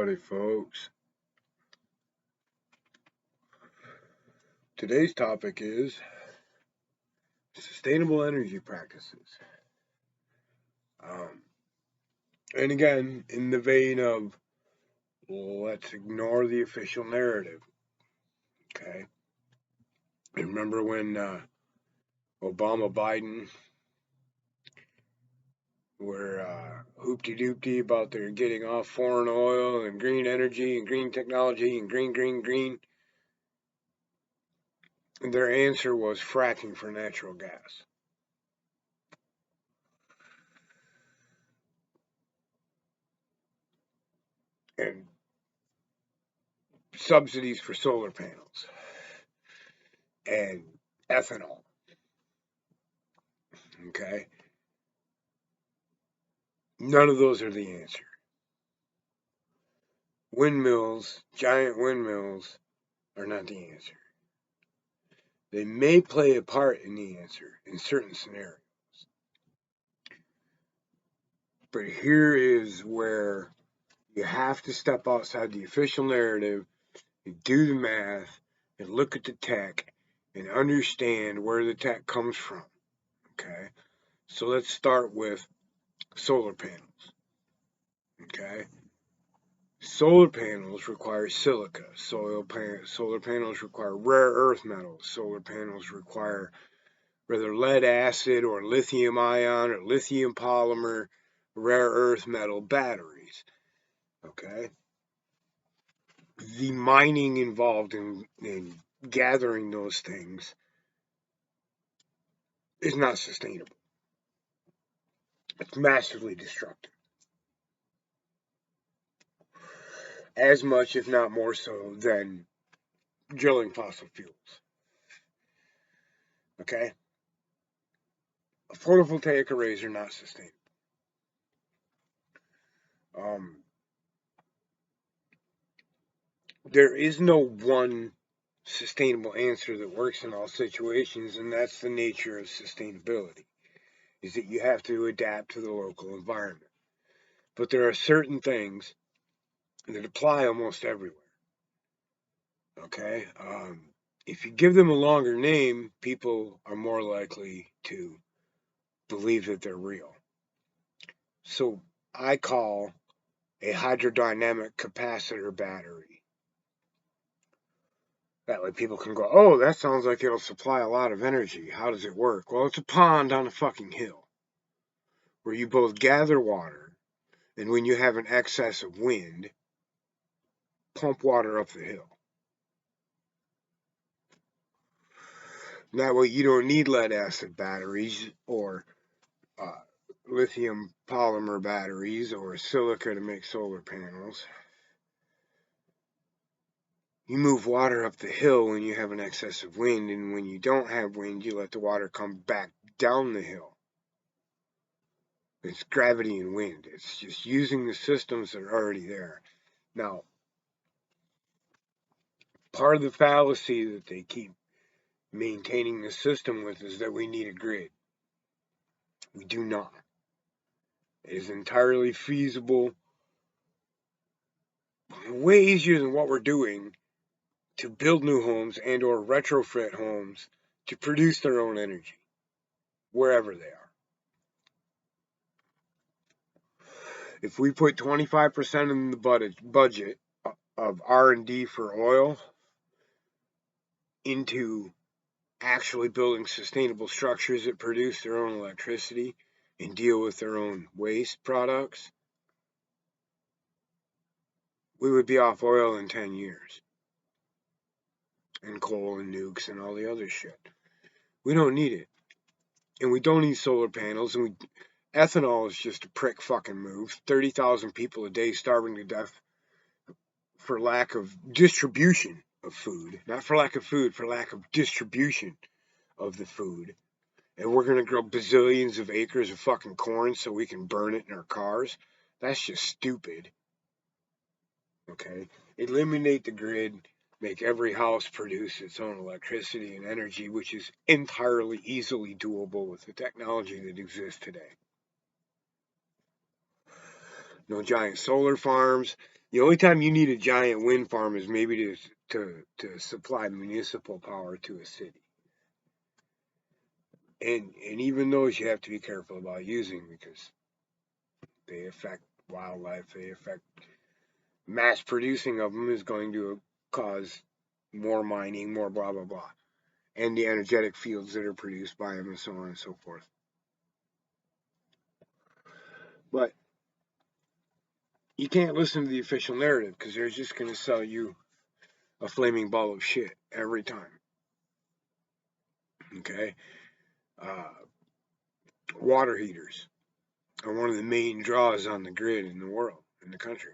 Howdy, folks. Today's topic is sustainable energy practices. And again, in the vein of let's ignore the official narrative. Okay. And remember when Obama, Biden were hoopty-doopty about their getting off foreign oil and green energy and green technology and green. And their answer was fracking for natural gas. And subsidies for solar panels and ethanol. Okay? None of those are the answer. Windmills, giant windmills, are not the answer. They may play a part in the answer in certain scenarios. But here is where you have to step outside the official narrative and do the math and look at the tech and understand where the tech comes from. Okay? So let's start with solar panels. Okay? Solar panels require silica. Solar panels require rare earth metals. Solar panels require whether lead acid or lithium ion or lithium polymer, rare earth metal batteries. Okay? The mining involved in gathering those things is not sustainable. It's massively destructive. As much, if not more so, than drilling fossil fuels. Okay? Photovoltaic arrays are not sustainable. There is no one sustainable answer that works in all situations, and that's the nature of sustainability, is that you have to adapt to the local environment. But there are certain things that apply almost everywhere. Okay? If you give them a longer name, people are more likely to believe that they're real. So I call a hydrodynamic capacitor battery. That way people can go, oh, that sounds like it'll supply a lot of energy. How does it work? Well, it's a pond on a fucking hill where you both gather water, and when you have an excess of wind, pump water up the hill. That way you don't need lead acid batteries or lithium polymer batteries or silica to make solar panels. You move water up the hill when you have an excess of wind, and when you don't have wind, you let the water come back down the hill. It's gravity and wind. It's just using the systems that are already there. Now, part of the fallacy that they keep maintaining the system with is that we need a grid. We do not. It is entirely feasible, way easier than what we're doing, to build new homes and or retrofit homes to produce their own energy, wherever they are. If we put 25% in the budget of R&D for oil into actually building sustainable structures that produce their own electricity and deal with their own waste products, we would be off oil in 10 years. And coal and nukes and all the other shit. We don't need it. And we don't need solar panels. And ethanol is just a prick fucking move. 30,000 people a day starving to death for lack of distribution of food. Not for lack of food, for lack of distribution of the food. And we're going to grow bazillions of acres of fucking corn so we can burn it in our cars. That's just stupid. Okay? Eliminate the grid. Make every house produce its own electricity and energy, which is entirely easily doable with the technology that exists today. No giant solar farms. The only time you need a giant wind farm is maybe to supply municipal power to a city. And even those you have to be careful about using because they affect wildlife, they affect mass producing of them is going to cause more mining, more blah blah blah, and the energetic fields that are produced by them and so on and so forth. But you can't listen to the official narrative because they're just going to sell you a flaming ball of shit every time. Okay? Uh, Water heaters are one of the main draws on the grid in the world, in the country.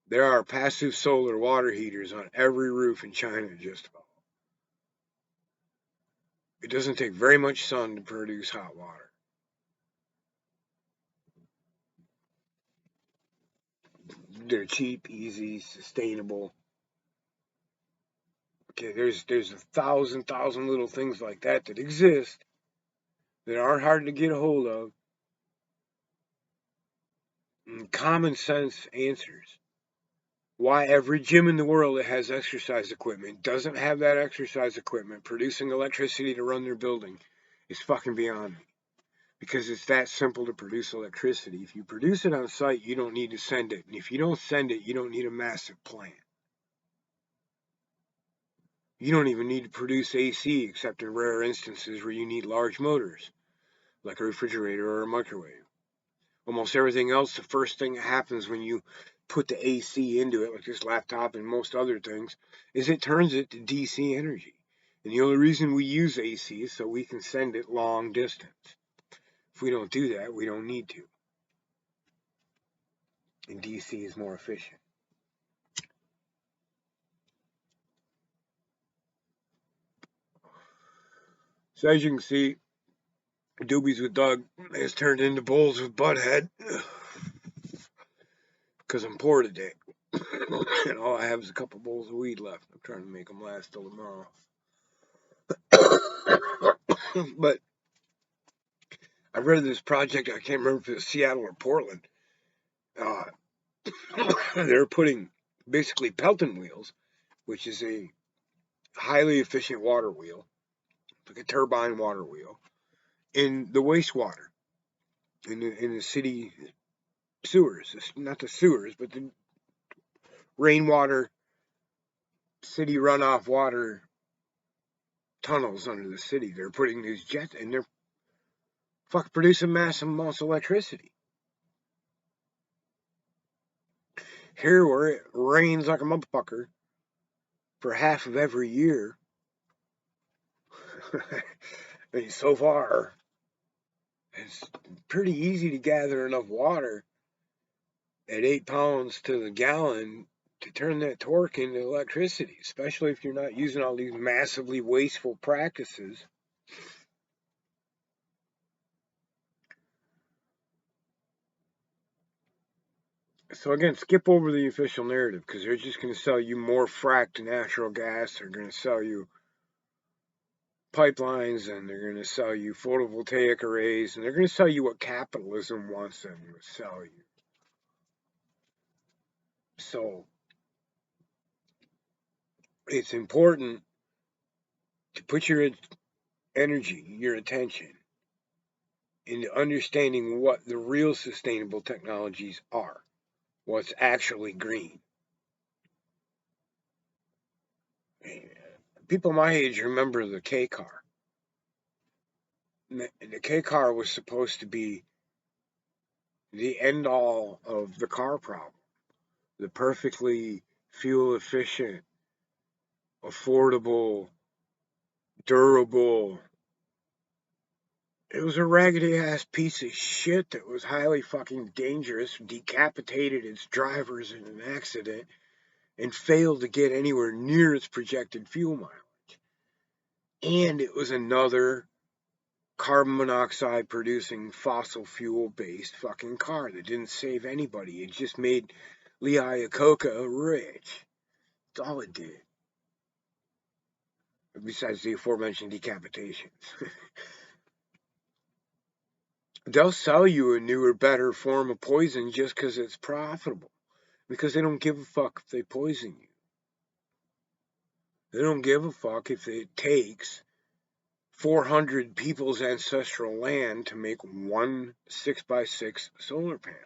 There are passive solar water heaters on every roof in China, just about. It doesn't take very much sun to produce hot water. They're cheap, easy, sustainable. Okay, there's a thousand little things like that exist that aren't hard to get a hold of. And common sense answers. Why every gym in the world that has exercise equipment doesn't have that exercise equipment producing electricity to run their building is fucking beyond me. Because it's that simple to produce electricity. If you produce it on site, you don't need to send it. And if you don't send it, you don't need a massive plant. You don't even need to produce AC except in rare instances where you need large motors, like a refrigerator or a microwave. Almost everything else, the first thing that happens when you put the AC into it, like this laptop and most other things, is it turns it to DC energy. And the only reason we use AC is so we can send it long distance. If we don't do that, we don't need to. And DC is more efficient. So as you can see, Doobies with Doug has turned into bowls with Butthead. Because I'm poor today. And all I have is a couple bowls of weed left. I'm trying to make them last till tomorrow. But I read this project, I can't remember if it was Seattle or Portland. They're putting basically Pelton wheels, which is a highly efficient water wheel, like a turbine water wheel, in the wastewater, in the city sewers. Not the sewers, but the rainwater, city runoff water tunnels under the city. They're putting these jets, and they're producing massive amounts of electricity. Here, where it rains like a motherfucker for half of every year, and so far, it's pretty easy to gather enough water at 8 pounds to the gallon to turn that torque into electricity, especially if you're not using all these massively wasteful practices. So again, skip over the official narrative because they're just going to sell you more fracked natural gas. They're going to sell you pipelines, and they're going to sell you photovoltaic arrays, and they're going to sell you what capitalism wants them to sell you. So it's important to put your energy, your attention, into understanding what the real sustainable technologies are, what's actually green. People my age remember the K car. The K car was supposed to be the end all of the car problem. The perfectly fuel efficient, affordable, durable. It was a raggedy ass piece of shit that was highly fucking dangerous, decapitated its drivers in an accident, and failed to get anywhere near its projected fuel mileage. And it was another carbon monoxide producing fossil fuel based fucking car that didn't save anybody. It just made Lee Iacocca rich. That's all it did. Besides the aforementioned decapitations. They'll sell you a newer, better form of poison just because it's profitable. because they don't give a fuck if they poison you. They don't give a fuck if it takes 400 people's ancestral land to make one 6x6 solar panel.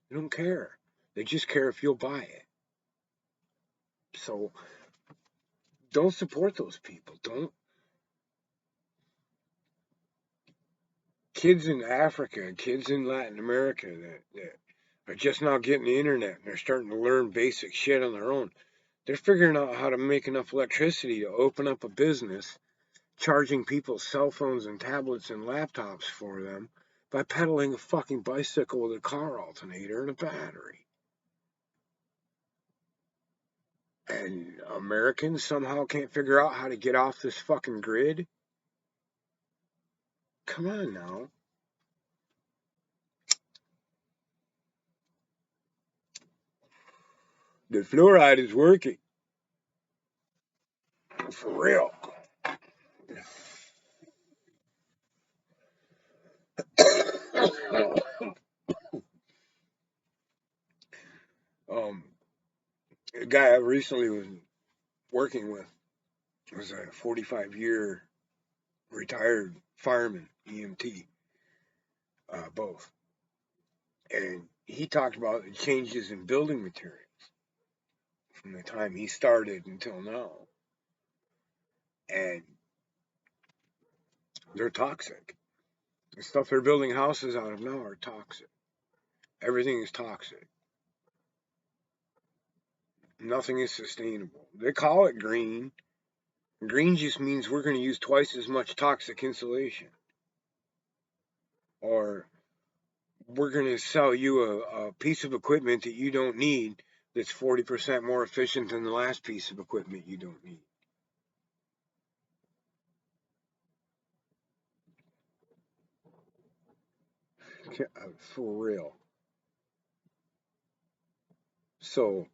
They don't care. They just care if you'll buy it. So don't support those people. Don't. Kids in Africa, kids in Latin America that are just now getting the internet and they're starting to learn basic shit on their own. They're figuring out how to make enough electricity to open up a business, charging people cell phones and tablets and laptops for them by pedaling a fucking bicycle with a car alternator and a battery. And Americans somehow can't figure out how to get off this fucking grid? Come on now. The fluoride is working. For real. A guy I recently was working with was a 45-year retired fireman, EMT, both. And he talked about the changes in building materials from the time he started until now. And they're toxic. The stuff they're building houses out of now are toxic. Everything is toxic. Nothing is sustainable. They call it green. Green just means we're going to use twice as much toxic insulation. Or we're going to sell you a piece of equipment that you don't need that's 40% more efficient than the last piece of equipment you don't need. For real. So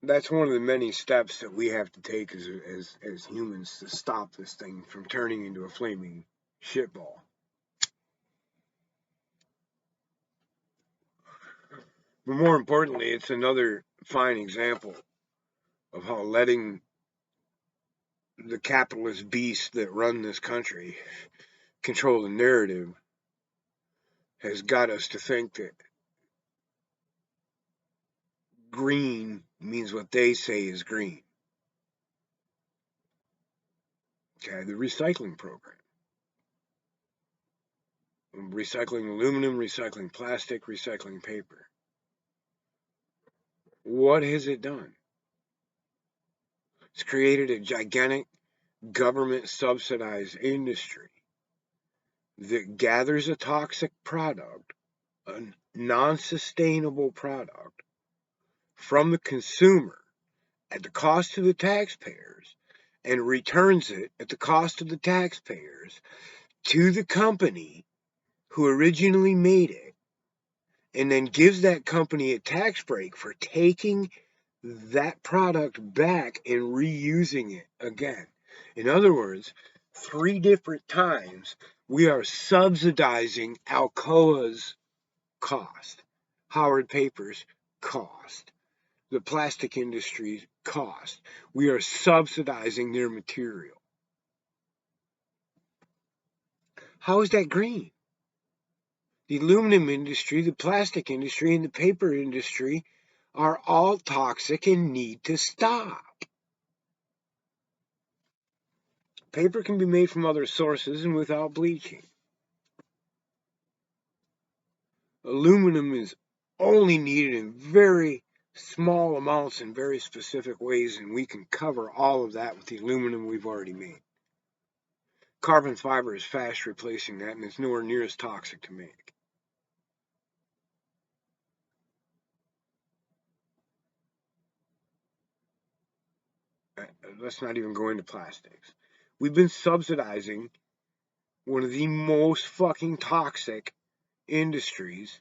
that's one of the many steps that we have to take as humans to stop this thing from turning into a flaming shitball. But more importantly, it's another fine example of how letting the capitalist beasts that run this country control the narrative has got us to think that green means what they say is green. Okay, the recycling program. Recycling aluminum, recycling plastic, recycling paper. What has it done? It's created a gigantic government subsidized industry that gathers a toxic product, a non-sustainable product, from the consumer at the cost to the taxpayers and returns it at the cost of the taxpayers to the company who originally made it, and then gives that company a tax break for taking that product back and reusing it again. In other words, 3 different times we are subsidizing Alcoa's cost, Howard Paper's cost, the plastic industry's cost. We are subsidizing their material. How is that green? The aluminum industry, the plastic industry, and the paper industry are all toxic and need to stop. Paper can be made from other sources and without bleaching. Aluminum is only needed in very small amounts in very specific ways, and we can cover all of that with the aluminum we've already made. Carbon fiber is fast replacing that, and it's nowhere near as toxic to make. Let's not even go into plastics. We've been subsidizing one of the most fucking toxic industries,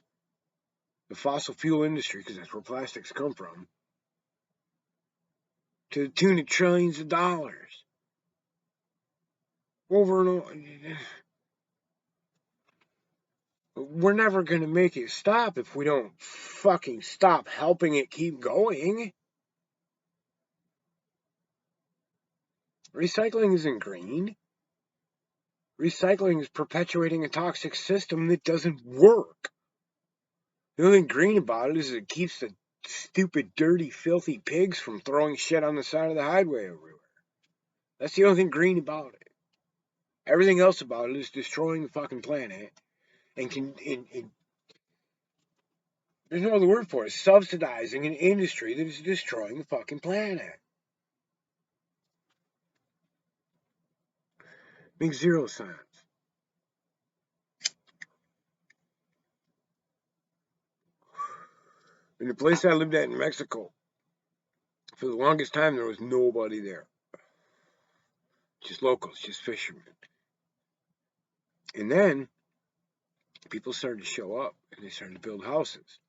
the fossil fuel industry, because that's where plastics come from, to the tune of trillions of dollars. Over and over. we're never going to make it stop if we don't fucking stop helping it keep going. Recycling isn't green. Recycling is perpetuating a toxic system that doesn't work. The only thing green about it is it keeps the stupid, dirty, filthy pigs from throwing shit on the side of the highway everywhere. That's the only thing green about it. Everything else about it is destroying the fucking planet and there's no other word for it, subsidizing an industry that is destroying the fucking planet. Makes zero sense. In the place I lived at in Mexico, for the longest time there was nobody there. Just locals, just fishermen. And then people started to show up and they started to build houses.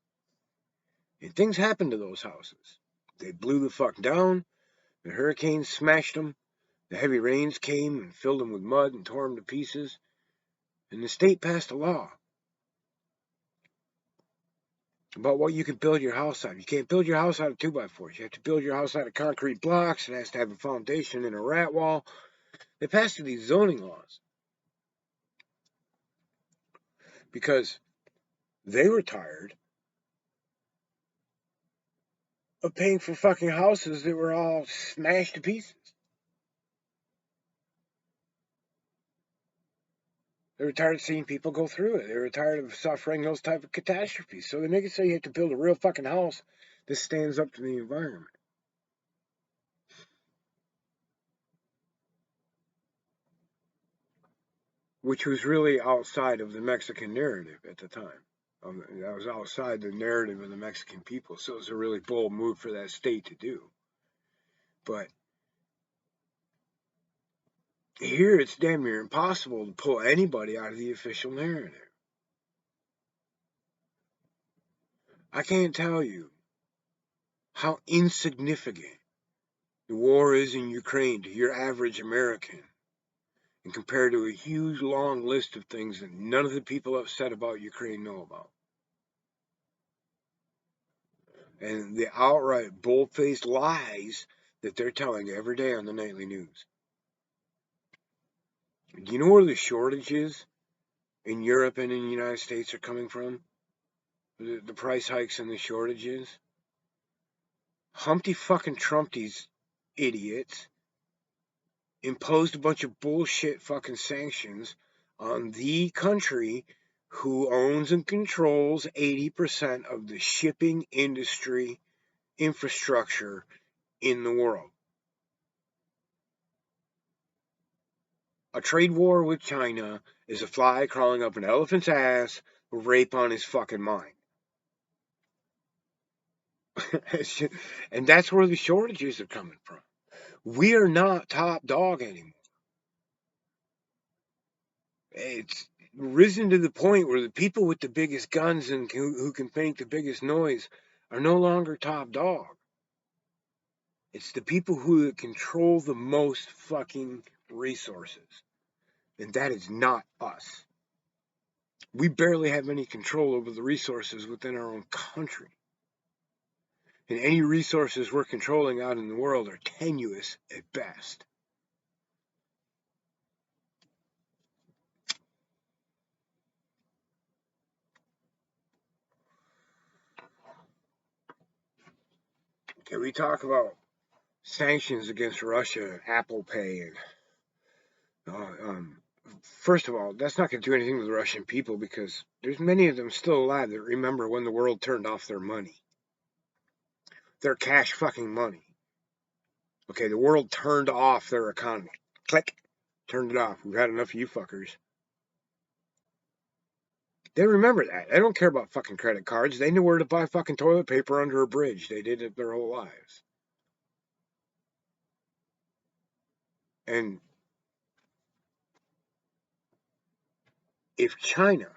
And things happened to those houses. They blew the fuck down, the hurricanes smashed them, the heavy rains came and filled them with mud and tore them to pieces. And the state passed a law about what you can build your house out of. You can't build your house out of 2x4s. You have to build your house out of concrete blocks. It has to have a foundation and a rat wall. They passed these zoning laws because they were tired of paying for fucking houses that were all smashed to pieces. They were tired of seeing people go through it. They were tired of suffering those type of catastrophes. So they make it so you have to build a real fucking house that stands up to the environment. Which was really outside of the Mexican narrative at the time. That was outside the narrative of the Mexican people. So it was a really bold move for that state to do. But here it's damn near impossible to pull anybody out of the official narrative. I can't tell you how insignificant the war is in Ukraine to your average American, and compared to a huge long list of things that none of the people upset about Ukraine know about. And the outright bold-faced lies that they're telling every day on the nightly news. Do you know where the shortages in Europe and in the United States are coming from? The price hikes and the shortages? Humpty fucking Trumpty's idiots imposed a bunch of bullshit fucking sanctions on the country who owns and controls 80% of the shipping industry infrastructure in the world. A trade war with China is a fly crawling up an elephant's ass with rape on his fucking mind. And that's where the shortages are coming from. We are not top dog anymore. It's risen to the point where the people with the biggest guns and who can make the biggest noise are no longer top dog. It's the people who control the most fucking resources. And that is not us. We barely have any control over the resources within our own country. And any resources we're controlling out in the world are tenuous at best. Can we talk about sanctions against Russia, Apple Pay, and first of all, that's not going to do anything to the Russian people because there's many of them still alive that remember when the world turned off their money. Their cash fucking money. Okay, the world turned off their economy. Click. Turned it off. We've had enough of you fuckers. They remember that. They don't care about fucking credit cards. They knew where to buy fucking toilet paper under a bridge. They did it their whole lives. And if China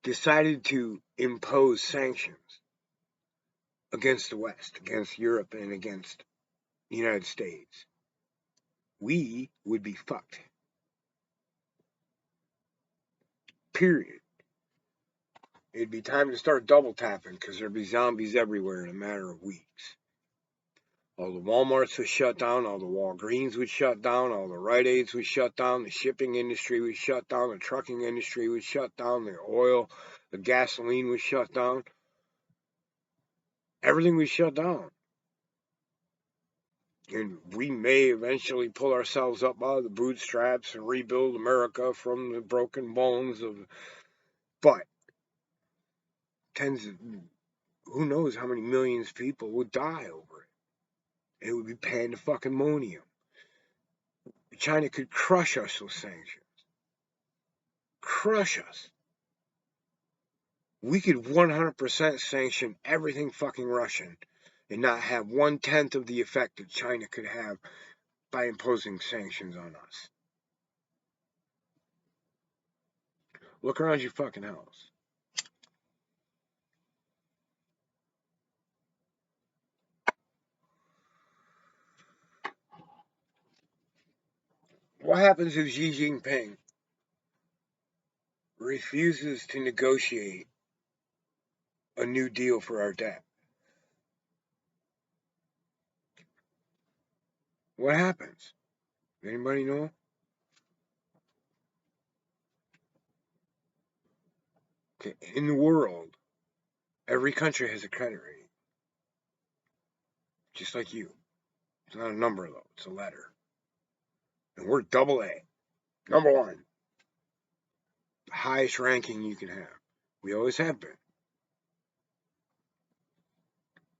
decided to impose sanctions against the West, against Europe, and against the United States, we would be fucked. Period. It'd be time to start double tapping because there'd be zombies everywhere in a matter of weeks. All the Walmarts would shut down, all the Walgreens would shut down, all the Rite Aids would shut down, the shipping industry would shut down, the trucking industry would shut down, the oil, the gasoline would shut down. Everything would shut down. And we may eventually pull ourselves up out of the bootstraps and rebuild America from the broken bones of. But tens of, who knows how many millions of people would die over it. It would be pandemonium. China could crush us with sanctions. Crush us. We could 100% sanction everything fucking Russian and not have 1/10 of the effect that China could have by imposing sanctions on us. Look around your fucking house. What happens if Xi Jinping refuses to negotiate a new deal for our debt? What happens? Anybody know? Okay, in the world, every country has a credit rating. Just like you. It's not a number though, it's a letter. And we're double A. Number one. The highest ranking you can have. We always have been.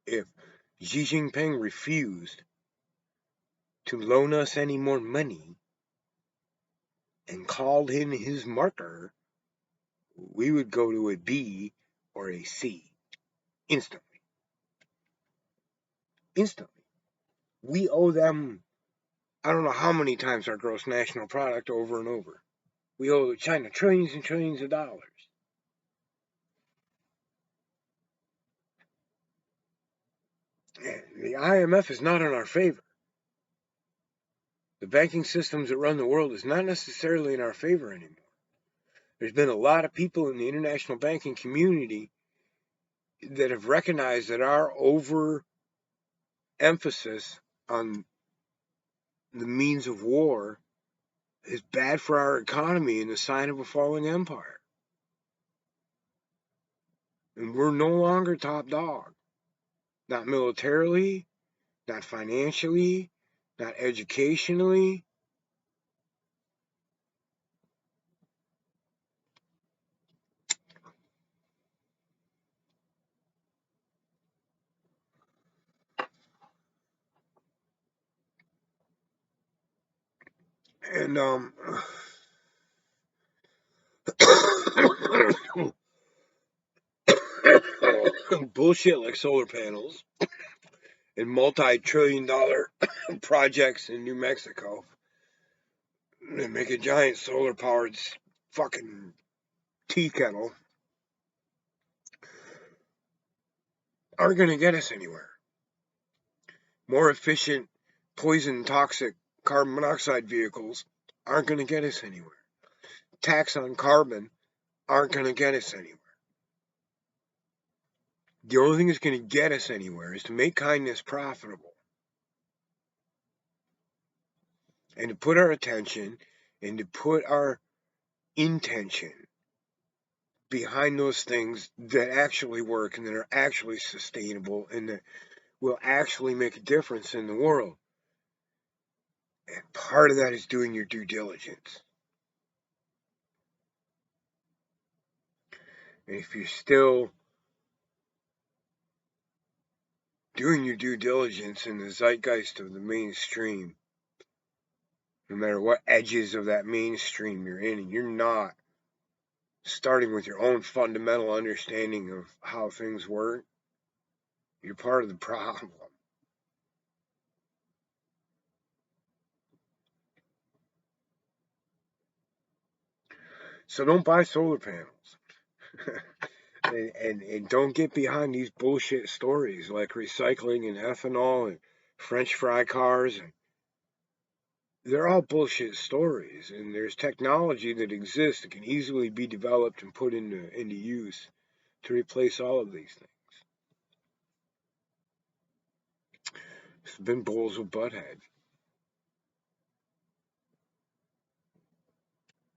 If Xi Jinping refused to loan us any more money and called in his marker, we would go to a B or a C instantly. Instantly. We owe them, I don't know how many times our gross national product over and over. We owe China trillions and trillions of dollars. And the IMF is not in our favor. The banking systems that run the world is not necessarily in our favor anymore. There's been a lot of people in the international banking community that have recognized that our overemphasis on the means of war is bad for our economy and a sign of a falling empire. And we're no longer top dog. Not militarily, not financially, not educationally. And bullshit like solar panels and multi-trillion-dollar projects in New Mexico. They make a giant solar-powered fucking tea kettle. Aren't going to get us anywhere. More efficient, poison, toxic carbon monoxide vehicles aren't going to get us anywhere. Tax on carbon aren't going to get us anywhere. The only thing that's going to get us anywhere is to make kindness profitable. And to put our attention and to put our intention behind those things that actually work and that are actually sustainable and that will actually make a difference in the world. And part of that is doing your due diligence. And if you're still doing your due diligence in the zeitgeist of the mainstream, no matter what edges of that mainstream you're in, and you're not starting with your own fundamental understanding of how things work, you're part of the problem. So don't buy solar panels. and don't get behind these bullshit stories like recycling and ethanol and French fry cars. And they're all bullshit stories. And there's technology that exists that can easily be developed and put into use to replace all of these things. It's been Bowles with Butthead.